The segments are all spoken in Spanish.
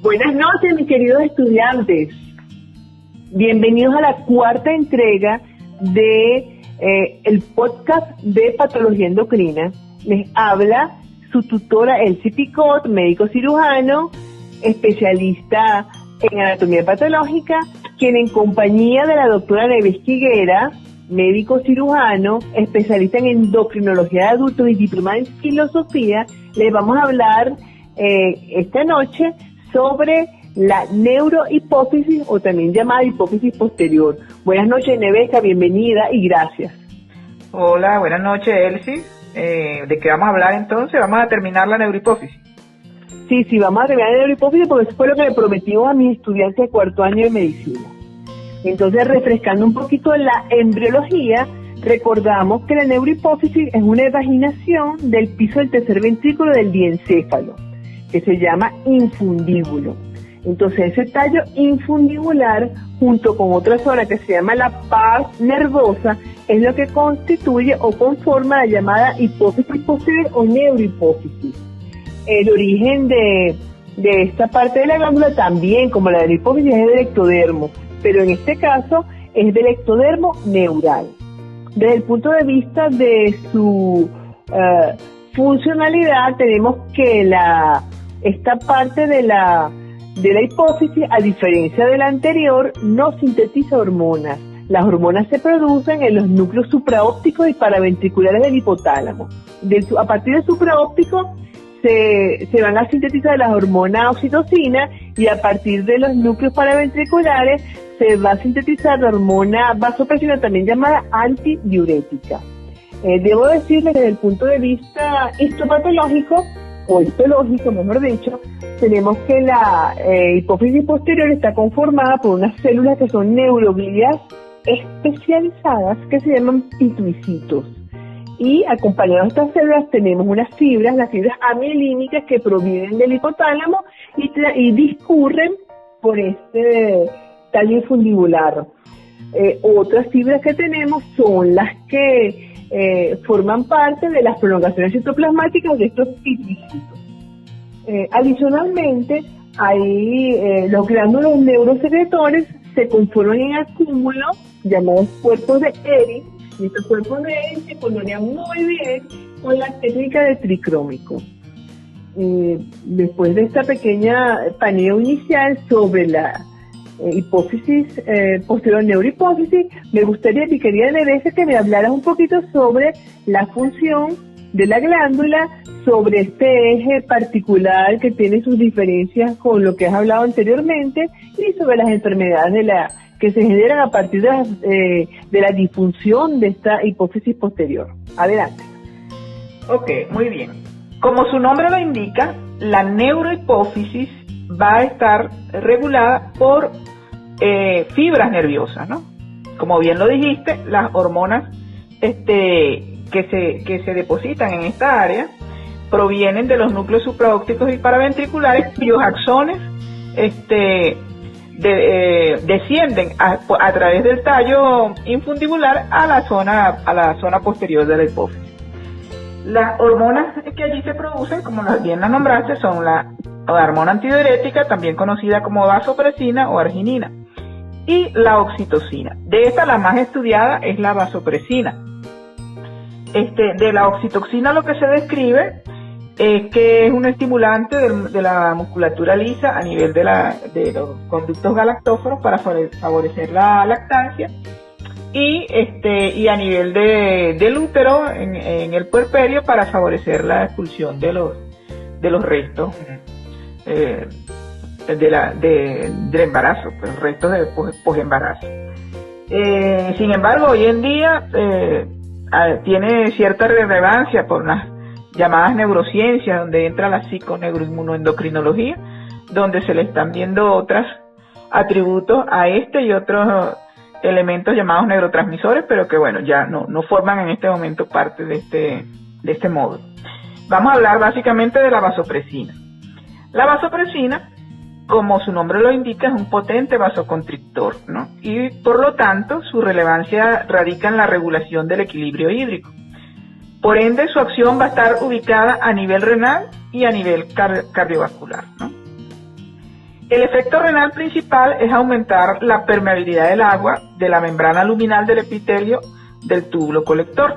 Buenas noches, mis queridos estudiantes. Bienvenidos a la cuarta entrega de el podcast de Patología Endocrina. Les habla su tutora Elsie Picot, médico cirujano, especialista en anatomía patológica, quien en compañía de la doctora Neves Higuera, médico cirujano, especialista en endocrinología de adultos y diplomada en filosofía, les vamos a hablar esta noche sobre la neurohipófisis o también llamada hipófisis posterior. Buenas noches, Neveska, bienvenida y gracias. Hola, buenas noches, Elsie. ¿De qué vamos a hablar entonces? Vamos a terminar la neurohipófisis. Sí, vamos a terminar la neurohipófisis porque eso fue lo que le prometimos a mis estudiantes de cuarto año de medicina. Entonces, refrescando un poquito la embriología, recordamos que la neurohipófisis es una evaginación del piso del tercer ventrículo del diencéfalo, que se llama infundíbulo. Entonces, ese tallo infundibular, junto con otra zona que se llama la pars nervosa, es lo que constituye o conforma la llamada hipófisis posterior o neurohipófisis. El origen de esta parte de la glándula también, como la de la hipófisis, es del ectodermo, pero en este caso es del ectodermo neural. Desde el punto de vista de su funcionalidad, tenemos que esta parte de la hipófisis, a diferencia de la anterior, no sintetiza hormonas. Las hormonas se producen en los núcleos supraópticos y paraventriculares del hipotálamo. A partir del supraóptico se van a sintetizar las hormonas oxitocina y a partir de los núcleos paraventriculares se va a sintetizar la hormona vasopresina, también llamada antidiurética. Debo decirles desde el punto de vista histopatológico, o histológico, mejor dicho, tenemos que la hipófisis posterior está conformada por unas células que son neuroglias especializadas que se llaman pituicitos. Y acompañados de estas células tenemos unas fibras, las fibras amielínicas que provienen del hipotálamo y discurren por este tallo infundibular. Otras fibras que tenemos son las que forman parte de las prolongaciones citoplasmáticas de estos pituicitos. Adicionalmente, los glándulos neurosecretores se conforman en acúmulos llamados cuerpos de Ehrlich, y estos cuerpos de Ehrlich se colorean muy bien con la técnica de tricrómico. Después de esta pequeña paneo inicial sobre la hipófisis posterior neurohipófisis, me gustaría, mi querida Neveska, que me hablaras un poquito sobre la función de la glándula, sobre este eje particular que tiene sus diferencias con lo que has hablado anteriormente y sobre las enfermedades que se generan a partir de la disfunción de esta hipófisis posterior. Adelante. Ok, muy bien. Como su nombre lo indica, la neurohipófisis va a estar regulada por fibras nerviosas, ¿no? Como bien lo dijiste, las hormonas que se depositan en esta área provienen de los núcleos supraópticos y paraventriculares, cuyos axones descienden a través del tallo infundibular a la zona posterior de la hipófisis. Las hormonas que allí se producen, como bien las nombraste, son la hormona antidiurética, también conocida como vasopresina o arginina, y la oxitocina. De esta, la más estudiada es la vasopresina. De la oxitocina lo que se describe es que es un estimulante de la musculatura lisa a nivel de los conductos galactóforos para favorecer la lactancia y a nivel del útero en el puerperio para favorecer la expulsión de los restos del embarazo, los restos de posembarazo. Sin embargo, hoy en día tiene cierta relevancia por las llamadas neurociencias, donde entra la psiconeuroinmunoendocrinología, donde se le están viendo otros atributos a y otros elementos llamados neurotransmisores, pero que bueno, ya no forman en este momento parte de este módulo. Vamos a hablar básicamente de la vasopresina. La vasopresina, como su nombre lo indica, es un potente vasoconstrictor, ¿no? Y por lo tanto, su relevancia radica en la regulación del equilibrio hídrico. Por ende, su acción va a estar ubicada a nivel renal y a nivel cardiovascular, ¿no? El efecto renal principal es aumentar la permeabilidad del agua de la membrana luminal del epitelio del túbulo colector.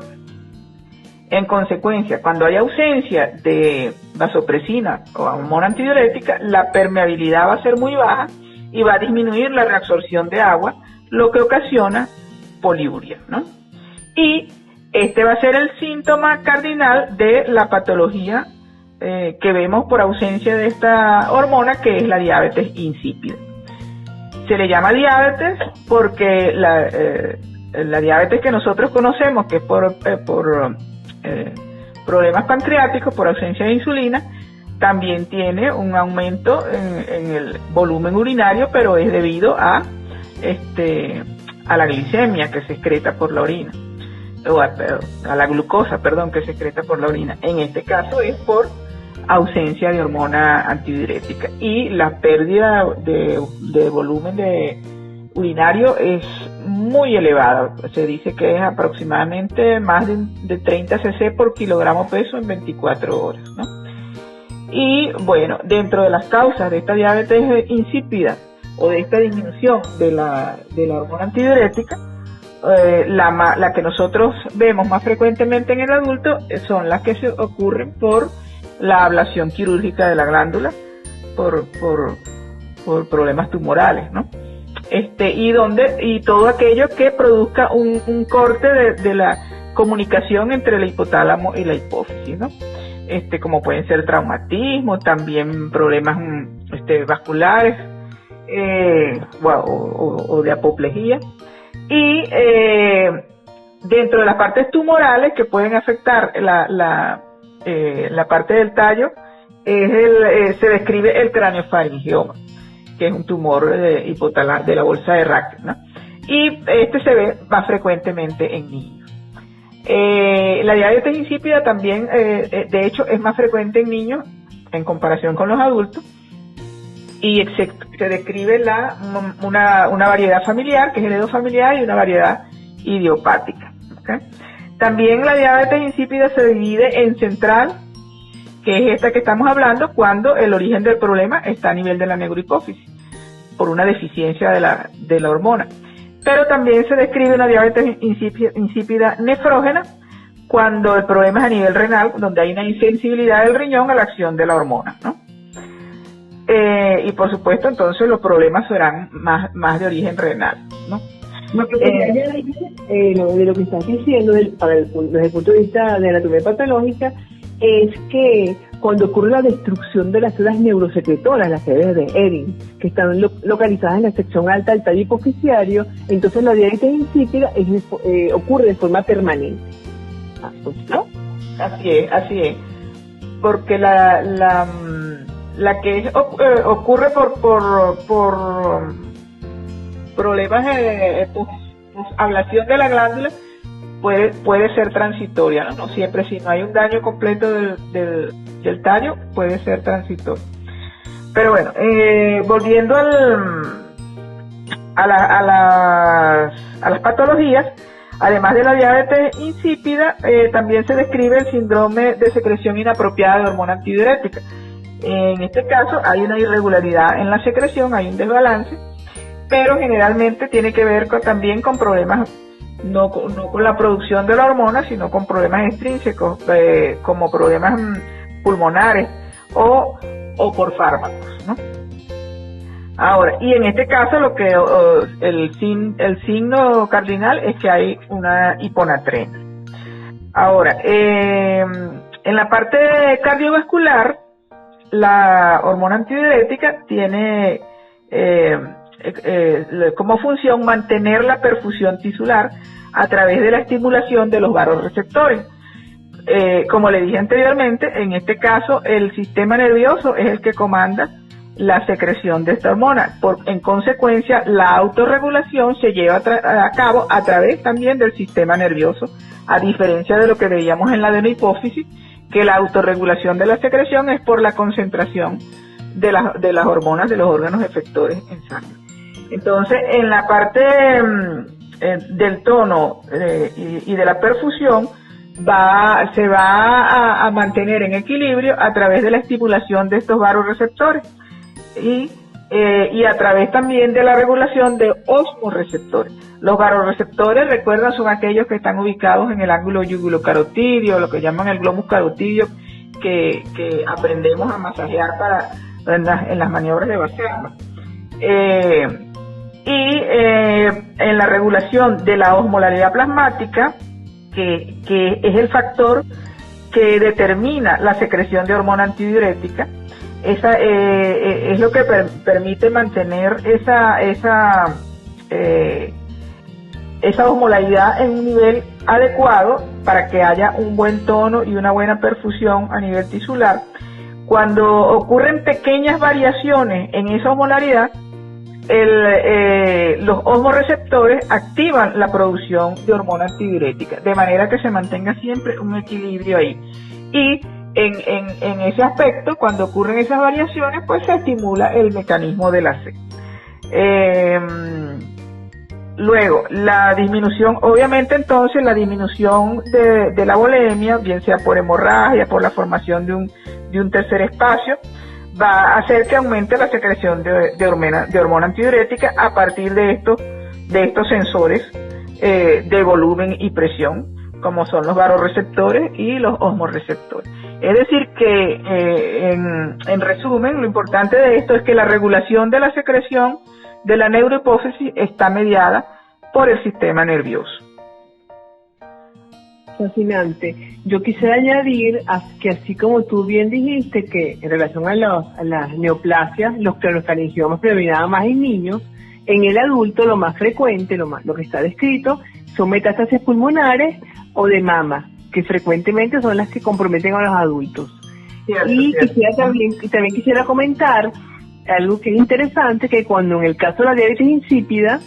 En consecuencia, cuando hay ausencia de vasopresina o hormona antidiurética, la permeabilidad va a ser muy baja y va a disminuir la reabsorción de agua, lo que ocasiona poliuria, ¿no? Y este va a ser el síntoma cardinal de la patología que vemos por ausencia de esta hormona, que es la diabetes insípida. Se le llama diabetes porque la diabetes que nosotros conocemos, que es por problemas pancreáticos, por ausencia de insulina, también tiene un aumento en el volumen urinario, pero es debido a la glicemia que se excreta por la orina, o a la glucosa, que se excreta por la orina. En este caso es por ausencia de hormona antidiurética, y la pérdida de volumen urinario es muy elevada. Se dice que es aproximadamente más de 30 cc por kilogramo peso en 24 horas, ¿no? Y bueno, dentro de las causas de esta diabetes insípida o de esta disminución de la hormona antidiurética, la que nosotros vemos más frecuentemente en el adulto son las que se ocurren por la ablación quirúrgica de la glándula, por problemas tumorales, ¿no? Y todo aquello que produzca un corte de la comunicación entre el hipotálamo y la hipófisis, ¿no? Como pueden ser traumatismos, también problemas vasculares, o de apoplejía. Y dentro de las partes tumorales que pueden afectar la parte del tallo, se describe el craniofaringioma, que es un tumor de la bolsa de Racket, ¿no? Y se ve más frecuentemente en niños. La diabetes insípida también, de hecho, es más frecuente en niños en comparación con los adultos, y se describe una variedad familiar, que es heredofamiliar, y una variedad idiopática, ¿okay? También la diabetes insípida se divide en central, que es esta que estamos hablando, cuando el origen del problema está a nivel de la neurohipófisis, por una deficiencia de la hormona. Pero también se describe una diabetes insípida nefrógena, cuando el problema es a nivel renal, donde hay una insensibilidad del riñón a la acción de la hormona, ¿no? Y por supuesto, entonces los problemas serán más de origen renal, ¿no? De lo que estás diciendo desde el punto de vista de anatomía patológica, es que cuando ocurre la destrucción de las células neurosecretoras, las células de Ering, que están localizadas en la sección alta del tallo hipoficiario, entonces la diabetes insípida ocurre de forma permanente, ¿no? Así es, porque la que ocurre por problemas de ablación de la glándula puede ser transitoria, ¿no? Siempre, si no hay un daño completo del tallo, puede ser transitorio. Pero bueno, volviendo a las patologías, además de la diabetes insípida, también se describe el síndrome de secreción inapropiada de hormona antidiurética. En este caso hay una irregularidad en la secreción, hay un desbalance, pero generalmente tiene que ver también con problemas, no con la producción de la hormona, sino con problemas extrínsecos, como problemas pulmonares o por fármacos, ¿no? Ahora, y en este caso el signo cardinal es que hay una hiponatremia. Ahora, en la parte cardiovascular, la hormona antidiurética tiene como función mantener la perfusión tisular a través de la estimulación de los vasoreceptores. Como le dije anteriormente, en este caso el sistema nervioso es el que comanda la secreción de esta hormona. En consecuencia, la autorregulación se lleva a cabo a través también del sistema nervioso, a diferencia de lo que veíamos en la adenohipófisis, que la autorregulación de la secreción es por la concentración de las hormonas de los órganos efectores en sangre. Entonces, en la parte del tono y de la perfusión, se va a mantener en equilibrio a través de la estimulación de estos vasoreceptores, y y a través también de la regulación de osmoreceptores. Los vasoreceptores, recuerda, son aquellos que están ubicados en el ángulo yugulocarotidio, lo que llaman el glomus carotidio, que aprendemos a masajear en las maniobras de Vaserma. En la regulación de la osmolaridad plasmática, que es el factor que determina la secreción de hormona antidiurética, es lo que permite mantener esa osmolaridad en un nivel adecuado para que haya un buen tono y una buena perfusión a nivel tisular. Cuando ocurren pequeñas variaciones en esa osmolaridad, los osmoreceptores activan la producción de hormona antidiurética, de manera que se mantenga siempre un equilibrio ahí. Y en ese aspecto, cuando ocurren esas variaciones, pues se estimula el mecanismo de la sed. Luego, la disminución, obviamente entonces la disminución de la volemia, bien sea por hemorragia, por la formación de un tercer espacio, va a hacer que aumente la secreción de hormona antidiurética a partir de estos sensores de volumen y presión, como son los vasoreceptores y los osmoreceptores. Es decir que, en resumen, lo importante de esto es que la regulación de la secreción de la neurohipófisis está mediada por el sistema nervioso. Fascinante. Yo quisiera añadir que, así como tú bien dijiste, que en relación a las neoplasias, los cronoflaringiomas predominaban más en niños, en el adulto lo más frecuente, lo que está descrito, son metástasis pulmonares o de mama, que frecuentemente son las que comprometen a los adultos. Cierto, y cierto. también quisiera comentar algo que es interesante, que cuando en el caso de la diabetes insípida,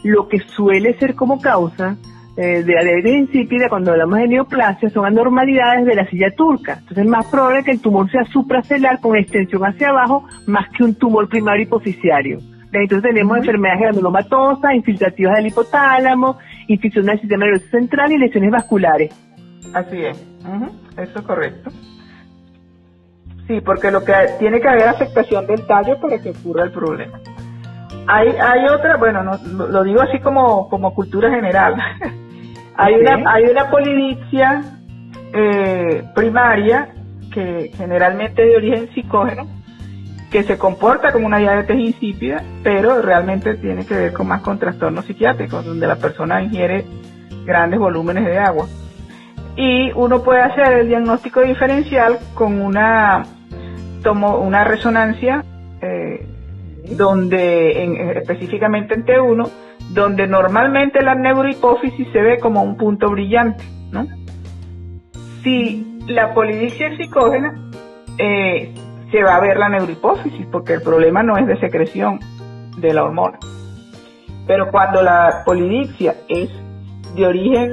lo que suele ser como causa de la diabetes insípida, cuando hablamos de neoplasia, son anormalidades de la silla turca. Entonces es más probable que el tumor sea supracelular con extensión hacia abajo, más que un tumor primario hipoficiario. Entonces tenemos enfermedades granulomatosas, infiltrativas del hipotálamo, infección del sistema nervioso central y lesiones vasculares. Así es, eso es correcto. Sí, porque lo que tiene que haber afectación del tallo para que ocurra el problema. Hay otra, bueno, no, lo digo así como cultura general. Hay una polidipsia primaria, que generalmente de origen psicógeno, que se comporta como una diabetes insípida, pero realmente tiene que ver más con trastornos psiquiátricos, donde la persona ingiere grandes volúmenes de agua. Y uno puede hacer el diagnóstico diferencial con una resonancia donde específicamente en T1, donde normalmente la neurohipófisis se ve como un punto brillante, ¿no? Si la polidipsia es psicógena, se va a ver la neurohipófisis, porque el problema no es de secreción de la hormona. Pero cuando la polidipsia es de origen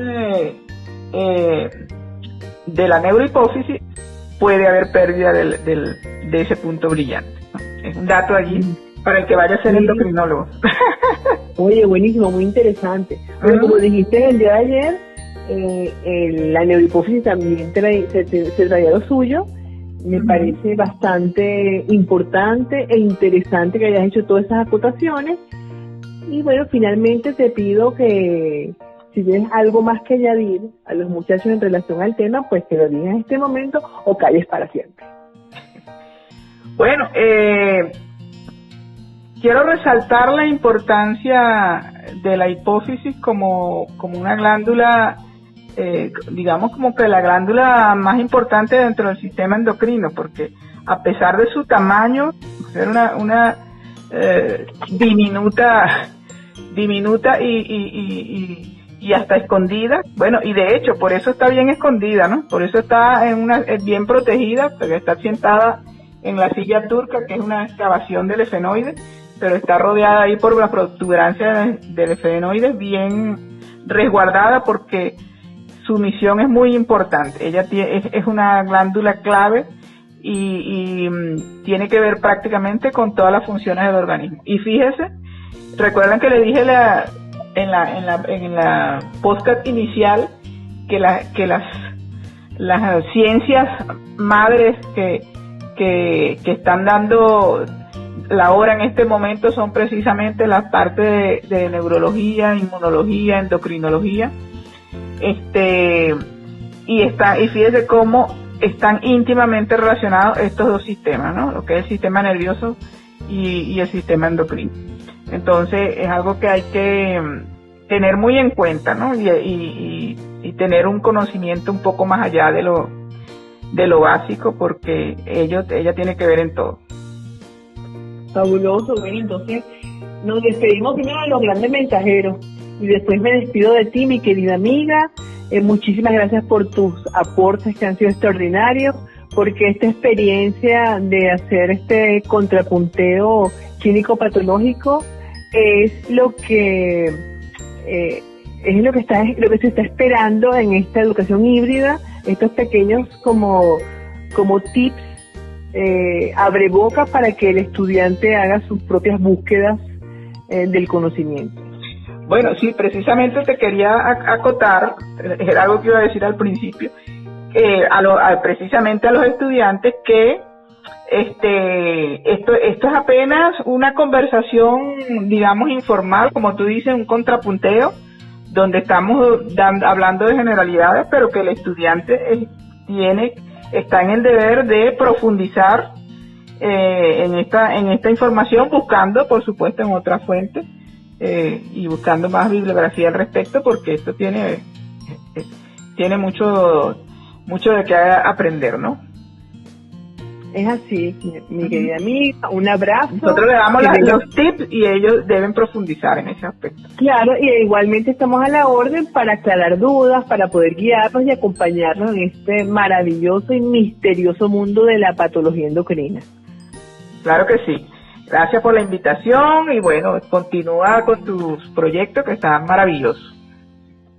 de la neurohipófisis, puede haber pérdida de ese punto brillante, ¿no? Es un dato allí para el que vaya a ser endocrinólogo. Oye, buenísimo, muy interesante. Bueno, como dijiste el día de ayer, la neurohipófisis también se traía lo suyo. Me parece bastante importante e interesante que hayas hecho todas esas acotaciones. Y bueno, finalmente te pido que, si tienes algo más que añadir a los muchachos en relación al tema, pues que lo digas en este momento o calles para siempre. Bueno, quiero resaltar la importancia de la hipófisis como una glándula, digamos como que la glándula más importante dentro del sistema endocrino, porque a pesar de su tamaño, ser una diminuta y hasta escondida, bueno, y de hecho por eso está bien escondida, ¿no? Por eso está bien protegida, porque está sentada en la silla turca, que es una excavación del efenoide, pero está rodeada ahí por la protuberancia del efenoide, bien resguardada, porque su misión es muy importante. Ella es una glándula clave y tiene que ver prácticamente con todas las funciones del organismo. Y fíjese, recuerdan que le dije en la podcast inicial que las ciencias madres que están dando la hora en este momento son precisamente la parte de neurología, inmunología, endocrinología, y fíjese cómo están íntimamente relacionados estos dos sistemas, ¿no? Lo que es el sistema nervioso y el sistema endocrino. Entonces es algo que hay que tener muy en cuenta, ¿no? Y tener un conocimiento un poco más allá de lo básico, porque ella tiene que ver en todo. Fabuloso. Bueno, entonces nos despedimos primero de los grandes mensajeros y después me despido de ti, mi querida amiga. Muchísimas gracias por tus aportes que han sido extraordinarios, porque esta experiencia de hacer este contrapunteo clínico patológico es lo que se está esperando en esta educación híbrida, estos pequeños como tips abre boca para que el estudiante haga sus propias búsquedas del conocimiento. Bueno, sí, precisamente te quería acotar, era algo que iba a decir al principio, precisamente a los estudiantes que esto es apenas una conversación, digamos, informal, como tú dices, un contrapunteo, donde estamos hablando de generalidades, pero que el estudiante está en el deber de profundizar en esta información, buscando, por supuesto, en otras fuentes y buscando más bibliografía al respecto, porque esto tiene mucho de qué aprender, ¿no? Es así, mi querida amiga, un abrazo. Nosotros le damos los tips y ellos deben profundizar en ese aspecto. Claro, y igualmente estamos a la orden para aclarar dudas, para poder guiarnos y acompañarnos en este maravilloso y misterioso mundo de la patología endocrina. Claro que sí. Gracias por la invitación y bueno, continúa con tus proyectos que están maravillosos.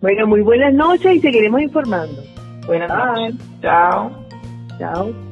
Bueno, muy buenas noches y seguiremos informando. Buenas noches. Chao. Chao.